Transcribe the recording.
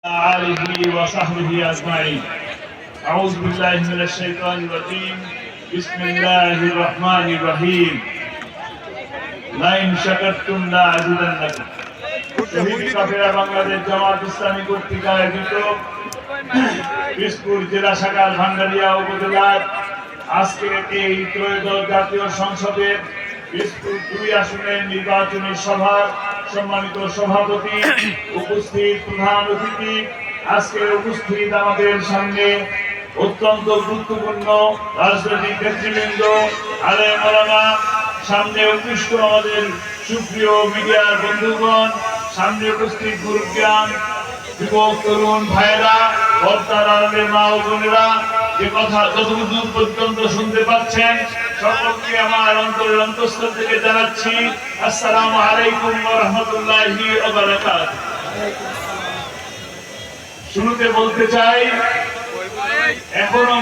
آله وصحبه أجمعين. أعوذ بالله من الشيطان الرجيم. بسم الله الرحمن الرحيم. لئن شكرتم لأزيدنكم. শহীদ কাফেলা বাংলাদেশ জামাত ইসলামী কর্তৃক আয়োজিত পিরোজপুর জেলা শাখার ভান্ডারিয়া উপজেলার আজকের এই ত্রয়োদশ জাতীয় সংসদের পিরোজপুর 2 আসনের নির্বাচনী সভার সম্মানিত সভাপতি, উপস্থিত প্রধান অতিথি, আজকের উপস্থিত আমাদের সামনে অত্যন্ত গুরুত্বপূর্ণ রাজনৈতিক নেতৃবৃন্দ, আলেম ওলামা, সামনে উপস্থিত আমাদের সুপ্রিয় মিডিয়ার বন্ধুগণ, সামনে উপস্থিত গুরুজ্ঞান যুবক তরুণ ভাইয়েরা, পর্দার মা ও বোনেরা, যে কথা যতদূর পর্যন্ত শুনতে পাচ্ছেন সকলকে আমার অন্তরের অন্তঃস্থল থেকে জানাচ্ছি আসসালামু আলাইকুম ওয়া রাহমাতুল্লাহি ওয়া বারাকাতুহু। শুরুতে বলতে চাই, এখনো